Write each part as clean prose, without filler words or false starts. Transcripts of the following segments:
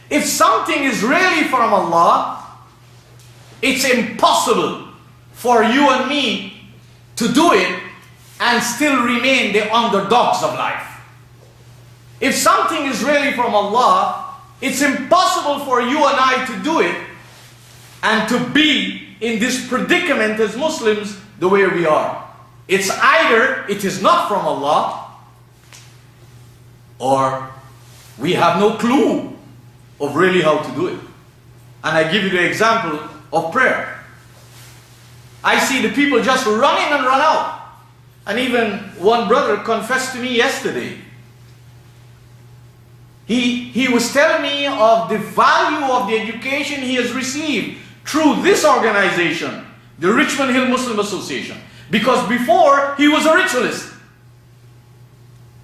If something is really from Allah, it's impossible for you and me to do it and still remain the underdogs of life. If something is really from Allah, it's impossible for you and I to do it and to be in this predicament as Muslims the way we are. It's either it is not from Allah, or we have no clue of really how to do it. And I give you the example of prayer. I see the people just run in and run out. And even one brother confessed to me yesterday. He was telling me of the value of the education he has received through this organization, the Richmond Hill Muslim Association. Because before, he was a ritualist.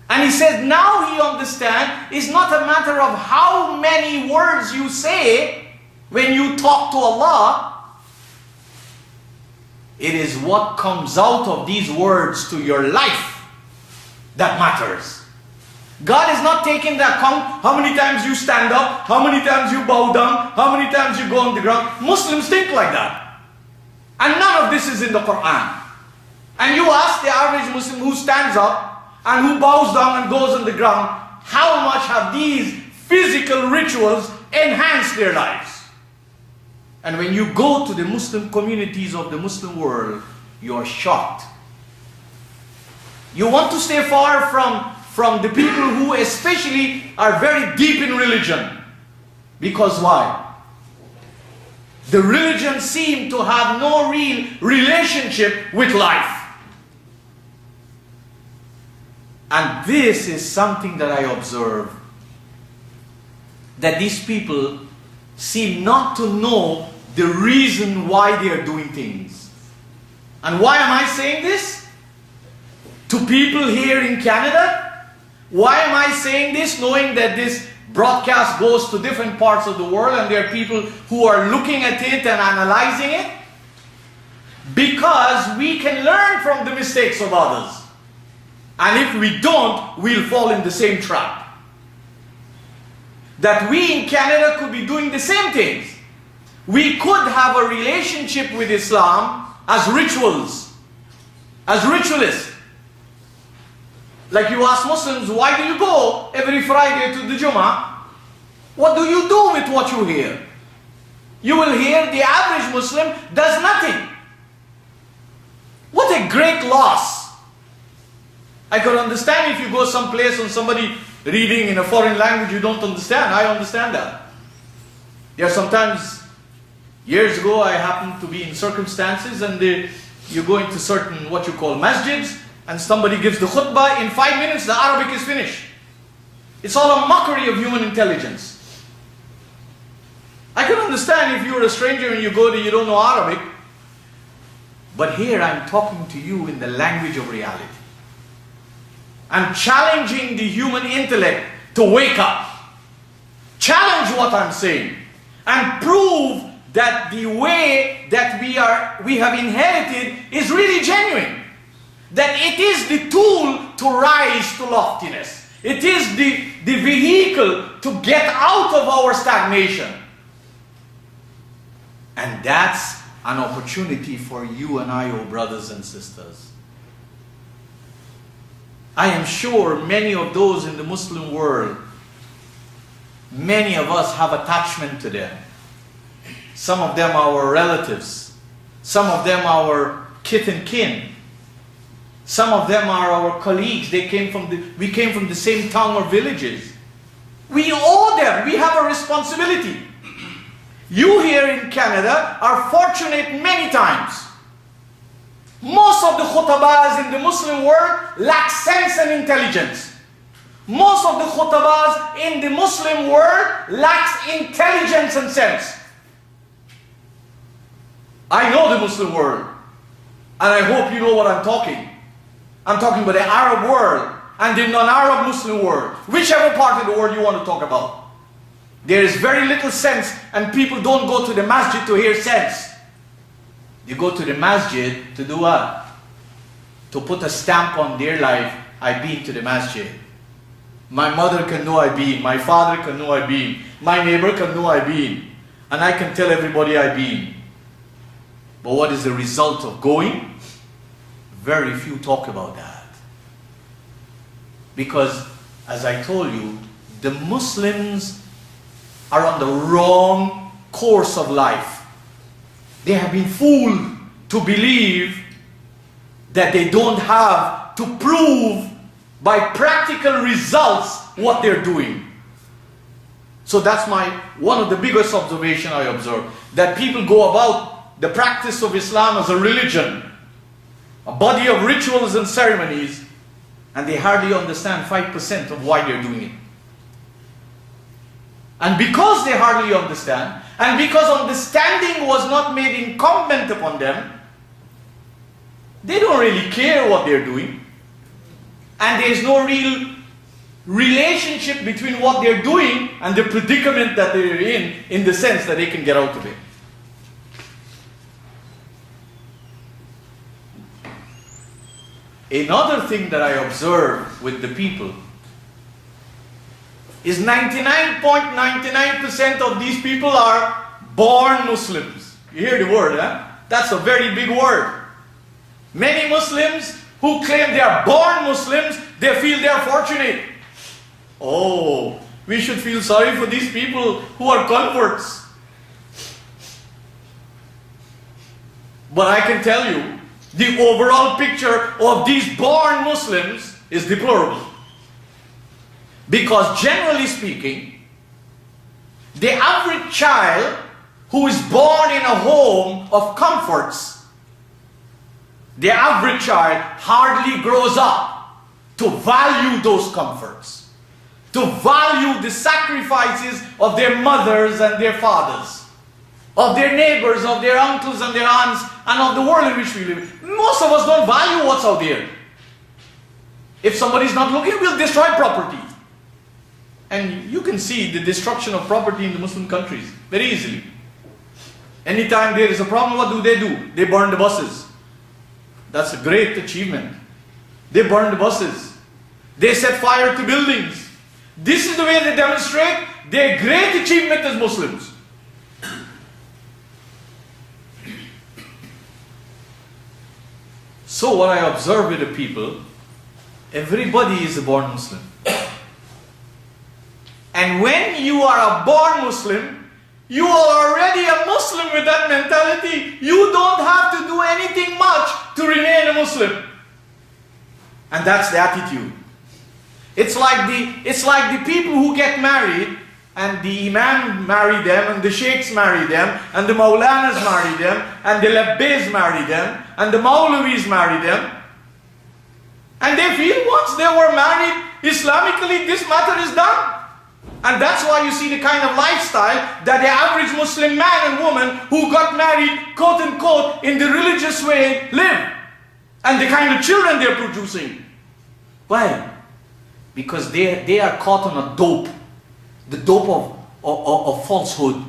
And he said now he understands it's not a matter of how many words you say when you talk to Allah. It is what comes out of these words to your life that matters. God is not taking into account how many times you stand up, how many times you bow down, how many times you go on the ground. Muslims think like that. And none of this is in the Qur'an. And you ask the average Muslim who stands up and who bows down and goes on the ground, how much have these physical rituals enhanced their lives? And when you go to the Muslim communities of the Muslim world, you are shocked. You want to stay far from the people who especially are very deep in religion. Because why? The religion seems to have no real relationship with life. And this is something that I observe. That these people seem not to know the reason why they are doing things. And why am I saying this? To people here in Canada? Why am I saying this knowing that this broadcast goes to different parts of the world and there are people who are looking at it and analyzing it? Because we can learn from the mistakes of others. And if we don't, we'll fall in the same trap. That we in Canada could be doing the same things. We could have a relationship with Islam as rituals, as ritualists. Like you ask Muslims, why do you go every Friday to the Jummah? What do you do with what you hear? You will hear the average Muslim does nothing. What a great loss. I could understand if you go someplace and somebody reading in a foreign language you don't understand. I understand that. There are sometimes, years ago I happened to be in circumstances and you go into certain what you call masjids and somebody gives the khutbah, in 5 minutes the Arabic is finished. It's all a mockery of human intelligence. I can understand if you're a stranger and you go there, you don't know Arabic. But here I'm talking to you in the language of reality. I'm challenging the human intellect to wake up. Challenge what I'm saying. And prove that the way that we have inherited is really genuine. That it is the tool to rise to loftiness. It is the vehicle to get out of our stagnation. And that's an opportunity for you and I, oh brothers and sisters. I am sure many of those in the Muslim world, many of us have attachment to them. Some of them are our relatives. Some of them are our kith and kin. Some of them are our colleagues. We came from the same town or villages. We owe them. We have a responsibility. You here in Canada are fortunate many times. Most of the khutabas in the Muslim world lack sense and intelligence. Most of the khutabas in the Muslim world lacks intelligence and sense. I know the Muslim world, and I hope you know what I'm talking. I'm talking about the Arab world and the non-Arab Muslim world, whichever part of the world you want to talk about. There is very little sense, and people don't go to the masjid to hear sense. You go to the masjid to do what? To put a stamp on their life, I've been to the masjid. My mother can know I've been. My father can know I've been. My neighbor can know I've been. And I can tell everybody I've been. But what is the result of going? Very few talk about that. Because, as I told you, the Muslims are on the wrong course of life. They have been fooled to believe that they don't have to prove by practical results what they're doing. So that's one of the biggest observations I observe. That people go about the practice of Islam as a religion, a body of rituals and ceremonies, and they hardly understand 5% of why they're doing it. And because they hardly understand, and because understanding was not made incumbent upon them, they don't really care what they're doing. And there's no real relationship between what they're doing and the predicament that they're in the sense that they can get out of it. Another thing that I observe with the people is 99.99% of these people are born Muslims. You hear the word, huh? That's a very big word. Many Muslims who claim they are born Muslims, they feel they are fortunate. Oh, we should feel sorry for these people who are converts. But I can tell you, the overall picture of these born Muslims is deplorable. Because generally speaking, the average child who is born in a home of comforts, the average child hardly grows up to value those comforts, to value the sacrifices of their mothers and their fathers, of their neighbors, of their uncles and their aunts, and of the world in which we live. Most of us don't value what's out there. If somebody's not looking, we'll destroy property. And you can see the destruction of property in the Muslim countries very easily. Anytime there is a problem, what do? They burn the buses. That's a great achievement. They burn the buses. They set fire to buildings. This is the way they demonstrate their great achievement as Muslims. So what I observe with the people, everybody is a born Muslim. And when you are a born Muslim, you are already a Muslim with that mentality. You don't have to do anything much to remain a Muslim. And that's the attitude. It's like the people who get married, and the Imam marry them, and the Sheikhs marry them, and the Maulanas marry them, and the Labbays marry them, and the Maulawis marry them. And they feel once they were married, Islamically this matter is done. And that's why you see the kind of lifestyle that the average Muslim man and woman who got married, quote unquote, in the religious way live. And the kind of children they're producing. Why? Because they are caught on a dope. The dope of falsehood.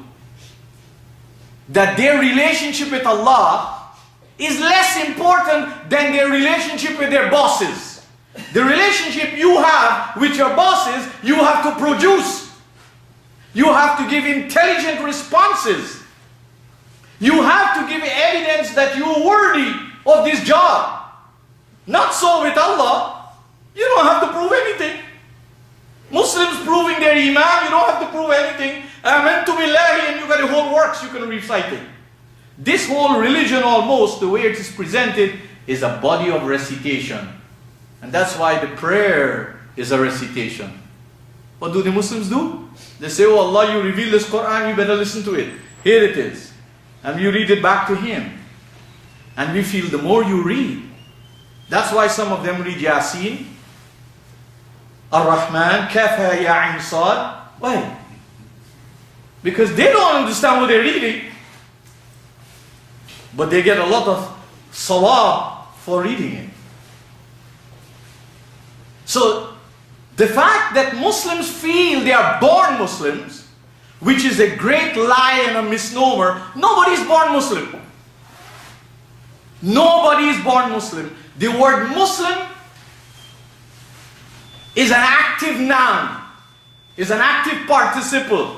That their relationship with Allah is less important than their relationship with their bosses. The relationship you have with your bosses, you have to produce. You have to give intelligent responses. You have to give evidence that you are worthy of this job. Not so with Allah. You don't have to prove anything. Muslims proving their Iman, you don't have to prove anything. Amantu billahi, and you got the whole works, you can recite it. This whole religion almost, the way it is presented, is a body of recitation. And that's why the prayer is a recitation. What do the Muslims do? They say, oh Allah, you reveal this Qur'an, you better listen to it. Here it is. And you read it back to Him. And we feel the more you read. That's why some of them read Yasin, Ar-Rahman, Kafa, Ya Ain Sad. Why? Because they don't understand what they're reading. But they get a lot of sawab for reading it. So, the fact that Muslims feel they are born Muslims, which is a great lie and a misnomer, nobody is born Muslim. Nobody is born Muslim. The word Muslim is an active noun, is an active participle.